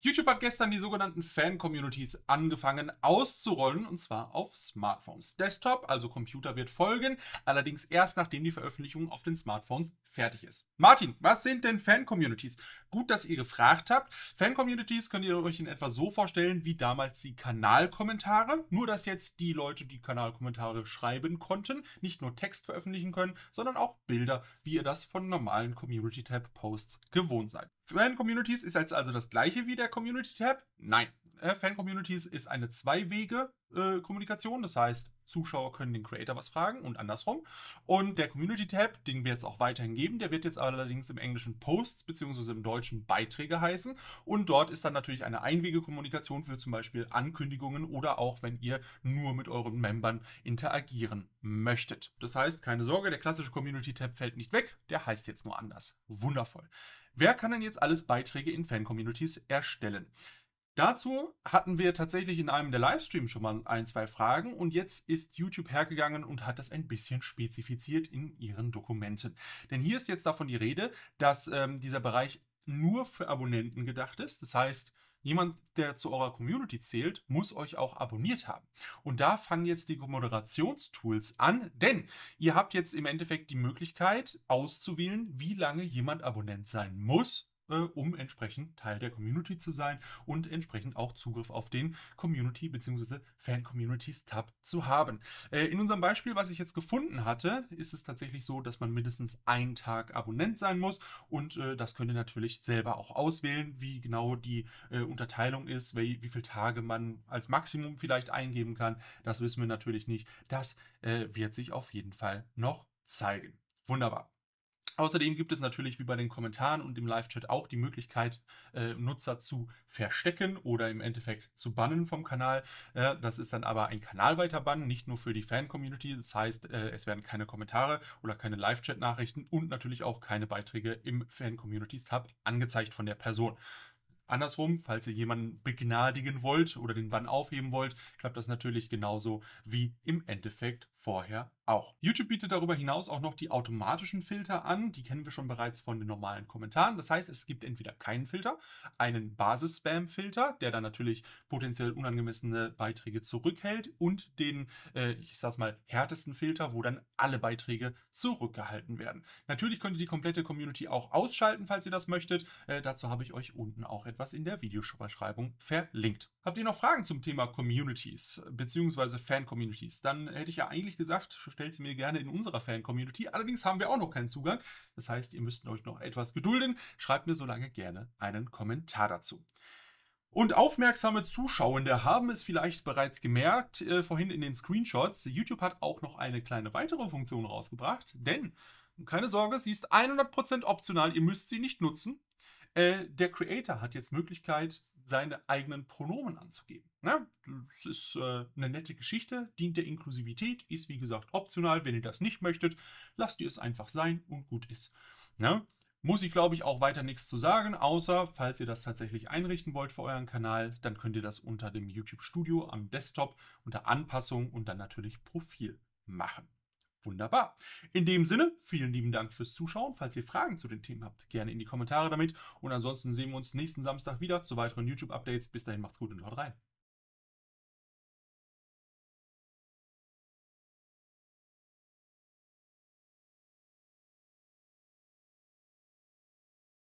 YouTube hat gestern die sogenannten Fan-Communities angefangen auszurollen, und zwar auf Smartphones. Desktop, also Computer, wird folgen, allerdings erst nachdem die Veröffentlichung auf den Smartphones fertig ist. Martin, was sind denn Fan-Communities? Gut, dass ihr gefragt habt. Fan-Communities könnt ihr euch in etwa so vorstellen wie damals die Kanalkommentare, nur dass jetzt die Leute, die Kanalkommentare schreiben konnten, nicht nur Text veröffentlichen können, sondern auch Bilder, wie ihr das von normalen Community-Tab-Posts gewohnt seid. Fan-Communities ist jetzt also das gleiche wie der Community-Tab? Nein. Fan-Communities ist eine Zwei-Wege-Kommunikation, das heißt, Zuschauer können den Creator was fragen und andersrum. Und der Community-Tab, den wir jetzt auch weiterhin geben, der wird jetzt allerdings im Englischen Posts bzw. im Deutschen Beiträge heißen. Und dort ist dann natürlich eine Einwege-Kommunikation für zum Beispiel Ankündigungen oder auch, wenn ihr nur mit euren Membern interagieren möchtet. Das heißt, keine Sorge, der klassische Community-Tab fällt nicht weg, der heißt jetzt nur anders. Wundervoll. Wer kann denn jetzt alles Beiträge in Fan-Communities erstellen? Dazu hatten wir tatsächlich in einem der Livestreams schon mal ein, zwei Fragen und jetzt ist YouTube hergegangen und hat das ein bisschen spezifiziert in ihren Dokumenten. Denn hier ist jetzt davon die Rede, dass dieser Bereich nur für Abonnenten gedacht ist. Das heißt, jemand, der zu eurer Community zählt, muss euch auch abonniert haben. Und da fangen jetzt die Moderationstools an, denn ihr habt jetzt im Endeffekt die Möglichkeit auszuwählen, wie lange jemand Abonnent sein muss, um entsprechend Teil der Community zu sein und entsprechend auch Zugriff auf den Community- bzw. Fan-Communities-Tab zu haben. In unserem Beispiel, was ich jetzt gefunden hatte, ist es tatsächlich so, dass man mindestens einen Tag Abonnent sein muss und das könnt ihr natürlich selber auch auswählen, wie genau die Unterteilung ist, wie viele Tage man als Maximum vielleicht eingeben kann. Das wissen wir natürlich nicht. Das wird sich auf jeden Fall noch zeigen. Wunderbar. Außerdem gibt es natürlich wie bei den Kommentaren und im Live-Chat auch die Möglichkeit, Nutzer zu verstecken oder im Endeffekt zu bannen vom Kanal. Das ist dann aber ein kanalweiter Bann, nicht nur für die Fan-Community. Das heißt, es werden keine Kommentare oder keine Live-Chat-Nachrichten und natürlich auch keine Beiträge im Fan-Communities-Tab angezeigt von der Person. Andersrum, falls ihr jemanden begnadigen wollt oder den Bann aufheben wollt, klappt das natürlich genauso wie im Endeffekt vorher auch. YouTube bietet darüber hinaus auch noch die automatischen Filter an. Die kennen wir schon bereits von den normalen Kommentaren. Das heißt, es gibt entweder keinen Filter, einen Basis-Spam-Filter, der dann natürlich potenziell unangemessene Beiträge zurückhält und den, ich sag's mal, härtesten Filter, wo dann alle Beiträge zurückgehalten werden. Natürlich könnt ihr die komplette Community auch ausschalten, falls ihr das möchtet. Dazu habe ich euch unten auch etwas in der Videobeschreibung verlinkt. Habt ihr noch Fragen zum Thema Communities bzw. Fan-Communities? Dann hätte ich ja eigentlich gesagt, stellt sie mir gerne in unserer Fan-Community. Allerdings haben wir auch noch keinen Zugang. Das heißt, ihr müsst euch noch etwas gedulden. Schreibt mir solange gerne einen Kommentar dazu. Und aufmerksame Zuschauende haben es vielleicht bereits gemerkt, vorhin in den Screenshots. YouTube hat auch noch eine kleine weitere Funktion rausgebracht, denn keine Sorge, sie ist 100% optional, ihr müsst sie nicht nutzen. Der Creator hat jetzt Möglichkeit, seine eigenen Pronomen anzugeben. Ne? Das ist eine nette Geschichte, dient der Inklusivität, ist wie gesagt optional. Wenn ihr das nicht möchtet, lasst ihr es einfach sein und gut ist. Ne? Muss ich, glaube ich, auch weiter nichts zu sagen, außer, falls ihr das tatsächlich einrichten wollt für euren Kanal, dann könnt ihr das unter dem YouTube Studio am Desktop unter Anpassung und dann natürlich Profil machen. Wunderbar. In dem Sinne, vielen lieben Dank fürs Zuschauen. Falls ihr Fragen zu den Themen habt, gerne in die Kommentare damit. Und ansonsten sehen wir uns nächsten Samstag wieder zu weiteren YouTube-Updates. Bis dahin macht's gut und haut rein.